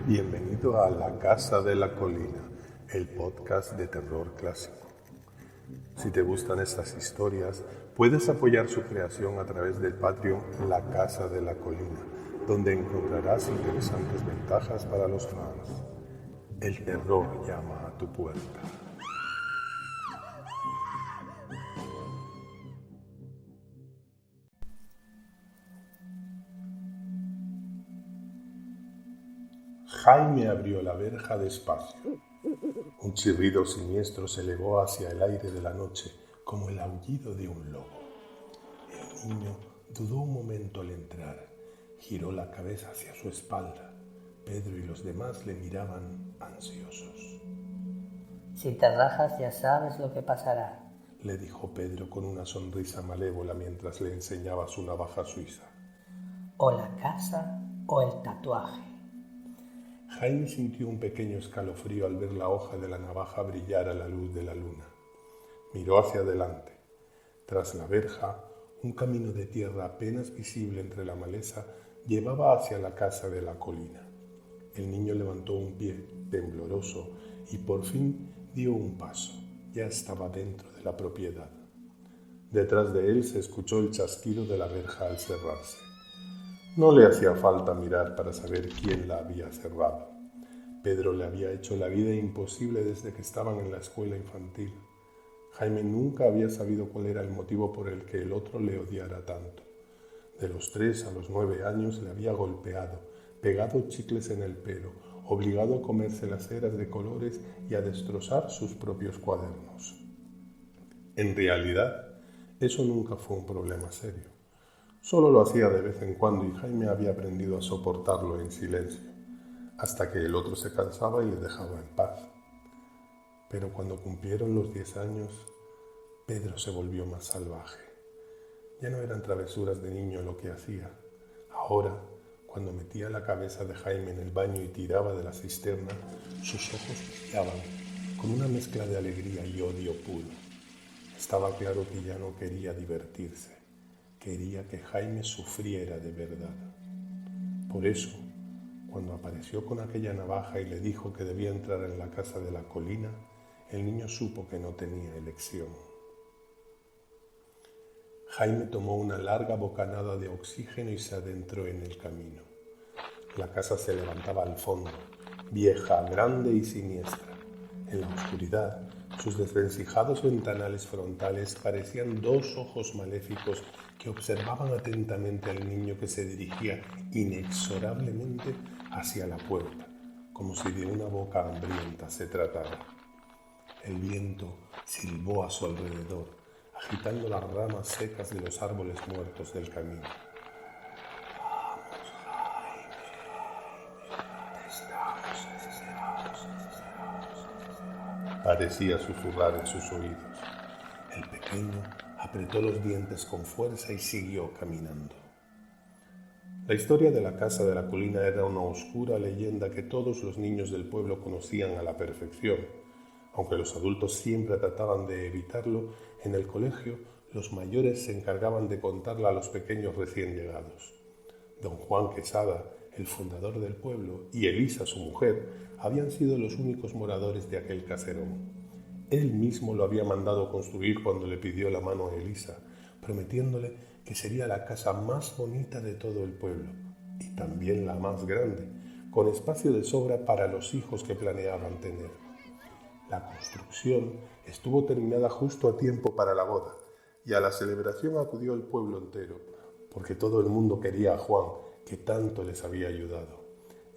Bienvenido a La Casa de la Colina, el podcast de terror clásico. Si te gustan estas historias, puedes apoyar su creación a través del Patreon La Casa de la Colina, donde encontrarás interesantes ventajas para los fans. El terror llama a tu puerta. Jaime abrió la verja despacio. Un chirrido siniestro se elevó hacia el aire de la noche, como el aullido de un lobo. El niño dudó un momento al entrar, giró la cabeza hacia su espalda. Pedro y los demás le miraban ansiosos. Si te rajas ya sabes lo que pasará, le dijo Pedro con una sonrisa malévola mientras le enseñaba su navaja suiza. O la casa o el tatuaje. Jaime sintió un pequeño escalofrío al ver la hoja de la navaja brillar a la luz de la luna. Miró hacia adelante. Tras la verja, un camino de tierra apenas visible entre la maleza llevaba hacia la casa de la colina. El niño levantó un pie, tembloroso, y por fin dio un paso. Ya estaba dentro de la propiedad. Detrás de él se escuchó el chasquido de la verja al cerrarse. No le hacía falta mirar para saber quién la había cerrado. Pedro le había hecho la vida imposible desde que estaban en la escuela infantil. Jaime nunca había sabido cuál era el motivo por el que el otro le odiara tanto. De los 3 a los 9 años le había golpeado, pegado chicles en el pelo, obligado a comerse las ceras de colores y a destrozar sus propios cuadernos. En realidad, eso nunca fue un problema serio. Solo lo hacía de vez en cuando y Jaime había aprendido a soportarlo en silencio, hasta que el otro se cansaba y le dejaba en paz. Pero cuando cumplieron los 10 años, Pedro se volvió más salvaje. Ya no eran travesuras de niño lo que hacía. Ahora, cuando metía la cabeza de Jaime en el baño y tiraba de la cisterna, sus ojos brillaban con una mezcla de alegría y odio puro. Estaba claro que ya no quería divertirse. Quería que Jaime sufriera de verdad. Por eso, cuando apareció con aquella navaja y le dijo que debía entrar en la casa de la colina, el niño supo que no tenía elección. Jaime tomó una larga bocanada de oxígeno y se adentró en el camino. La casa se levantaba al fondo, vieja, grande y siniestra. En la oscuridad, sus desvencijados ventanales frontales parecían 2 ojos maléficos que observaban atentamente al niño que se dirigía inexorablemente hacia la puerta, como si de una boca hambrienta se tratara. El viento silbó a su alrededor, agitando las ramas secas de los árboles muertos del camino. «Vamos, Jaime, te estamos deseando», parecía susurrar en sus oídos. El pequeño apretó los dientes con fuerza y siguió caminando. La historia de la casa de la colina era una oscura leyenda que todos los niños del pueblo conocían a la perfección. Aunque los adultos siempre trataban de evitarlo, en el colegio los mayores se encargaban de contarla a los pequeños recién llegados. Don Juan Quesada, el fundador del pueblo, y Elisa, su mujer, habían sido los únicos moradores de aquel caserón. Él mismo lo había mandado construir cuando le pidió la mano a Elisa, prometiéndole que sería la casa más bonita de todo el pueblo y también la más grande, con espacio de sobra para los hijos que planeaban tener. La construcción estuvo terminada justo a tiempo para la boda y a la celebración acudió el pueblo entero, porque todo el mundo quería a Juan, que tanto les había ayudado.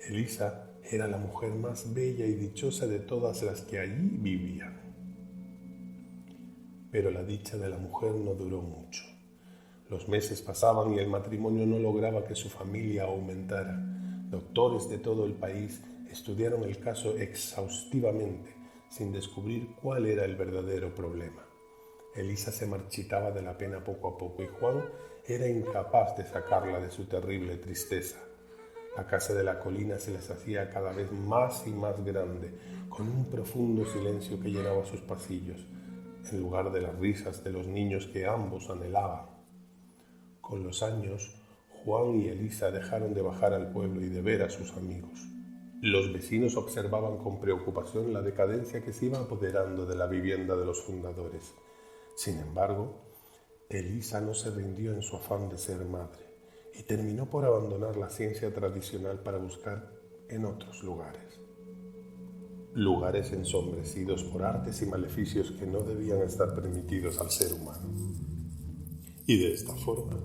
Elisa era la mujer más bella y dichosa de todas las que allí vivían. Pero la dicha de la mujer no duró mucho. Los meses pasaban y el matrimonio no lograba que su familia aumentara. Doctores de todo el país estudiaron el caso exhaustivamente, sin descubrir cuál era el verdadero problema. Elisa se marchitaba de la pena poco a poco y Juan era incapaz de sacarla de su terrible tristeza. La casa de la colina se les hacía cada vez más y más grande, con un profundo silencio que llenaba sus pasillos, en lugar de las risas de los niños que ambos anhelaban. Con los años, Juan y Elisa dejaron de bajar al pueblo y de ver a sus amigos. Los vecinos observaban con preocupación la decadencia que se iba apoderando de la vivienda de los fundadores. Sin embargo, Elisa no se rindió en su afán de ser madre y terminó por abandonar la ciencia tradicional para buscar en otros lugares. Lugares ensombrecidos por artes y maleficios que no debían estar permitidos al ser humano. Y de esta forma,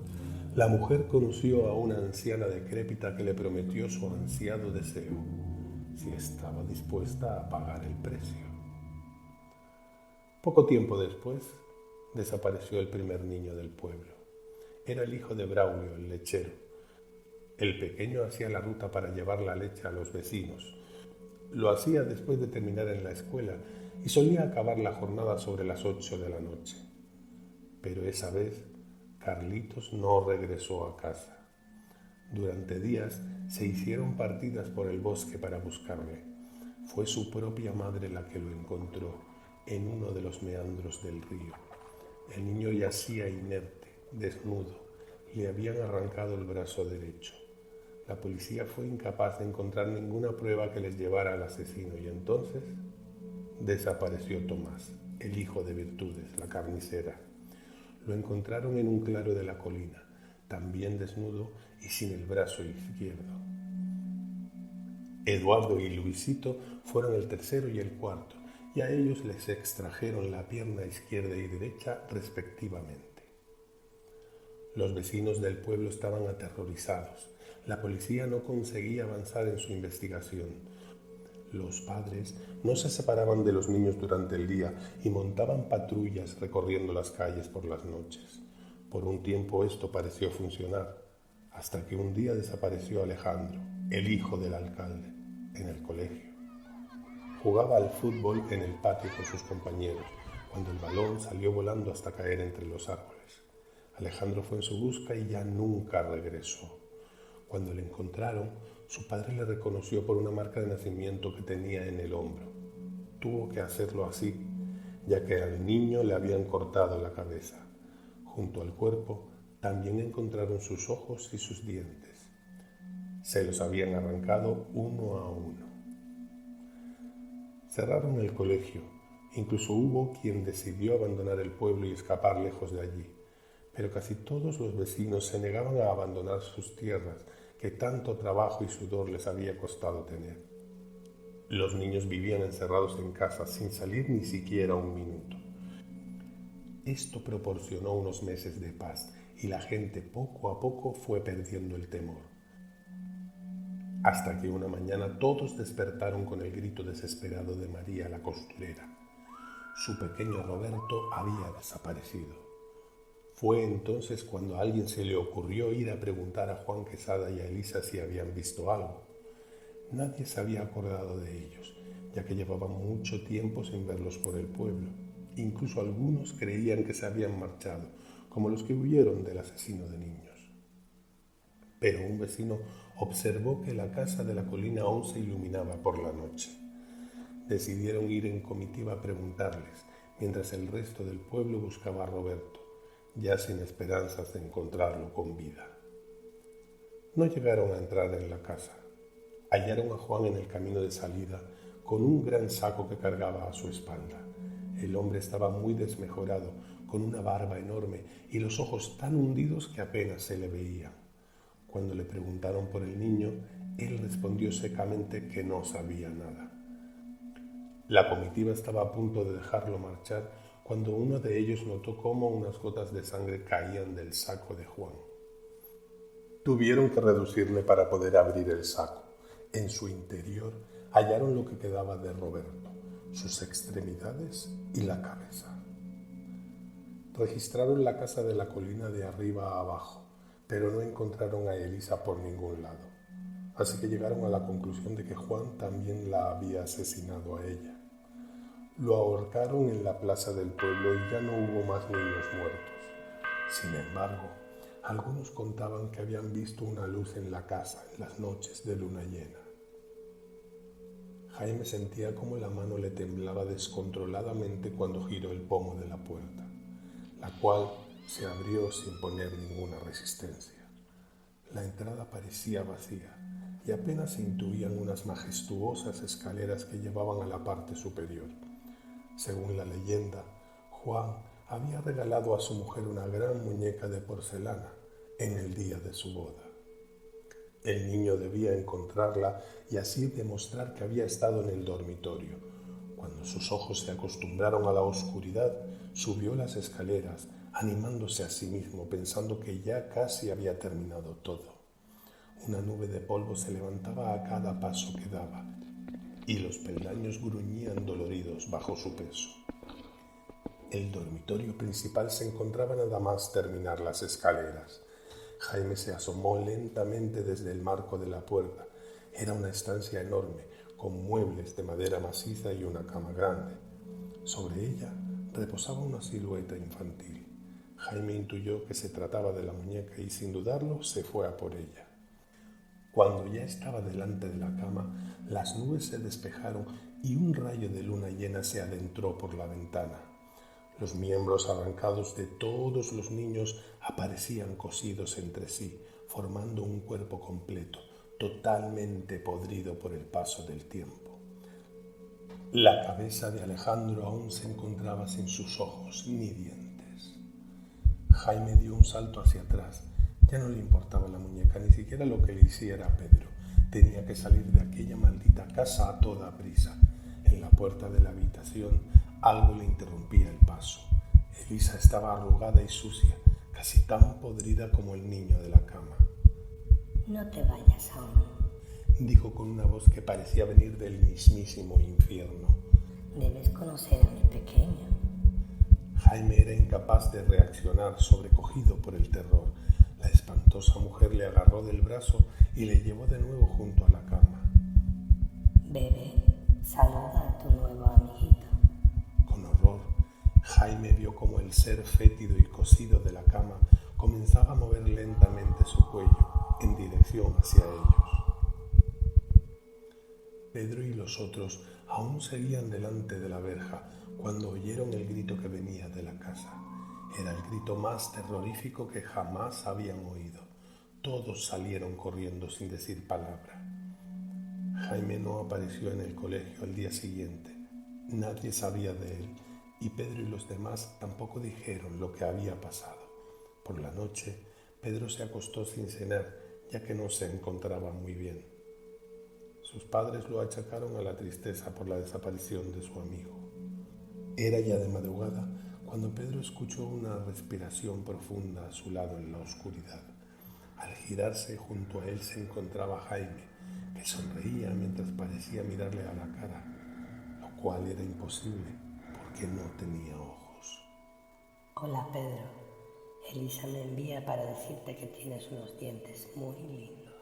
la mujer conoció a una anciana decrépita que le prometió su ansiado deseo, si estaba dispuesta a pagar el precio. Poco tiempo después, desapareció el primer niño del pueblo. Era el hijo de Braulio, el lechero. El pequeño hacía la ruta para llevar la leche a los vecinos. Lo hacía después de terminar en la escuela y solía acabar la jornada sobre las 8 de la noche. Pero esa vez, Carlitos no regresó a casa. Durante días se hicieron partidas por el bosque para buscarle. Fue su propia madre la que lo encontró en uno de los meandros del río. El niño yacía inerte, desnudo. Le habían arrancado el brazo derecho. La policía fue incapaz de encontrar ninguna prueba que les llevara al asesino y entonces desapareció Tomás, el hijo de Virtudes, la carnicera. Lo encontraron en un claro de la colina, también desnudo y sin el brazo izquierdo. Eduardo y Luisito fueron el tercero y el cuarto, y a ellos les extrajeron la pierna izquierda y derecha respectivamente. Los vecinos del pueblo estaban aterrorizados. La policía no conseguía avanzar en su investigación. Los padres no se separaban de los niños durante el día y montaban patrullas recorriendo las calles por las noches. Por un tiempo esto pareció funcionar, hasta que un día desapareció Alejandro, el hijo del alcalde, en el colegio. Jugaba al fútbol en el patio con sus compañeros, cuando el balón salió volando hasta caer entre los árboles. Alejandro fue en su busca y ya nunca regresó. Cuando le encontraron, su padre le reconoció por una marca de nacimiento que tenía en el hombro. Tuvo que hacerlo así, ya que al niño le habían cortado la cabeza. Junto al cuerpo también encontraron sus ojos y sus dientes. Se los habían arrancado uno a uno. Cerraron el colegio. Incluso hubo quien decidió abandonar el pueblo y escapar lejos de allí. Pero casi todos los vecinos se negaban a abandonar sus tierras, que tanto trabajo y sudor les había costado tener. Los niños vivían encerrados en casa sin salir ni siquiera un minuto. Esto proporcionó unos meses de paz y la gente poco a poco fue perdiendo el temor. Hasta que una mañana todos despertaron con el grito desesperado de María la costurera. Su pequeño Roberto había desaparecido. Fue entonces cuando a alguien se le ocurrió ir a preguntar a Juan Quesada y a Elisa si habían visto algo. Nadie se había acordado de ellos, ya que llevaban mucho tiempo sin verlos por el pueblo. Incluso algunos creían que se habían marchado, como los que huyeron del asesino de niños. Pero un vecino observó que la casa de la colina aún se iluminaba por la noche. Decidieron ir en comitiva a preguntarles, mientras el resto del pueblo buscaba a Roberto, ya sin esperanzas de encontrarlo con vida. No llegaron a entrar en la casa. Hallaron a Juan en el camino de salida, con un gran saco que cargaba a su espalda. El hombre estaba muy desmejorado, con una barba enorme y los ojos tan hundidos que apenas se le veían. Cuando le preguntaron por el niño, él respondió secamente que no sabía nada. La comitiva estaba a punto de dejarlo marchar cuando uno de ellos notó cómo unas gotas de sangre caían del saco de Juan. Tuvieron que reducirle para poder abrir el saco. En su interior hallaron lo que quedaba de Roberto, sus extremidades y la cabeza. Registraron la casa de la colina de arriba a abajo, pero no encontraron a Elisa por ningún lado. Así que llegaron a la conclusión de que Juan también la había asesinado a ella. Lo ahorcaron en la plaza del pueblo y ya no hubo más niños muertos. Sin embargo, algunos contaban que habían visto una luz en la casa en las noches de luna llena. Jaime sentía como la mano le temblaba descontroladamente cuando giró el pomo de la puerta, la cual se abrió sin poner ninguna resistencia. La entrada parecía vacía y apenas se intuían unas majestuosas escaleras que llevaban a la parte superior. Según la leyenda, Juan había regalado a su mujer una gran muñeca de porcelana en el día de su boda. El niño debía encontrarla y así demostrar que había estado en el dormitorio. Cuando sus ojos se acostumbraron a la oscuridad, subió las escaleras, animándose a sí mismo, pensando que ya casi había terminado todo. Una nube de polvo se levantaba a cada paso que daba, y los peldaños gruñían doloridos bajo su peso. El dormitorio principal se encontraba nada más terminar las escaleras. Jaime se asomó lentamente desde el marco de la puerta. Era una estancia enorme, con muebles de madera maciza y una cama grande. Sobre ella reposaba una silueta infantil. Jaime intuyó que se trataba de la muñeca y, sin dudarlo, se fue a por ella. Cuando ya estaba delante de la cama, las nubes se despejaron y un rayo de luna llena se adentró por la ventana. Los miembros arrancados de todos los niños aparecían cosidos entre sí, formando un cuerpo completo, totalmente podrido por el paso del tiempo. La cabeza de Alejandro aún se encontraba sin sus ojos ni dientes. Jaime dio un salto hacia atrás. Ya no le importaba la muñeca, ni siquiera lo que le hiciera a Pedro. Tenía que salir de aquella maldita casa a toda prisa. En la puerta de la habitación algo le interrumpía el paso. Elisa estaba arrugada y sucia, casi tan podrida como el niño de la cama. No te vayas aún, dijo con una voz que parecía venir del mismísimo infierno. Debes conocer a mi pequeño. Jaime era incapaz de reaccionar, sobrecogido por el terror. La espantosa mujer le agarró del brazo y le llevó de nuevo junto a la cama. Bebé, saluda a tu nuevo amiguito. Con horror, Jaime vio como el ser fétido y cosido de la cama comenzaba a mover lentamente su cuello en dirección hacia ellos. Pedro y los otros aún seguían delante de la verja cuando oyeron el grito que venía de la casa. Era el grito más terrorífico que jamás habían oído. Todos salieron corriendo sin decir palabra. Jaime no apareció en el colegio al día siguiente. Nadie sabía de él y Pedro y los demás tampoco dijeron lo que había pasado. Por la noche, Pedro se acostó sin cenar, ya que no se encontraba muy bien. Sus padres lo achacaron a la tristeza por la desaparición de su amigo. Era ya de madrugada cuando Pedro escuchó una respiración profunda a su lado en la oscuridad. Al girarse junto a él se encontraba Jaime, que sonreía mientras parecía mirarle a la cara, lo cual era imposible porque no tenía ojos. Hola Pedro, Elisa me envía para decirte que tienes unos dientes muy lindos.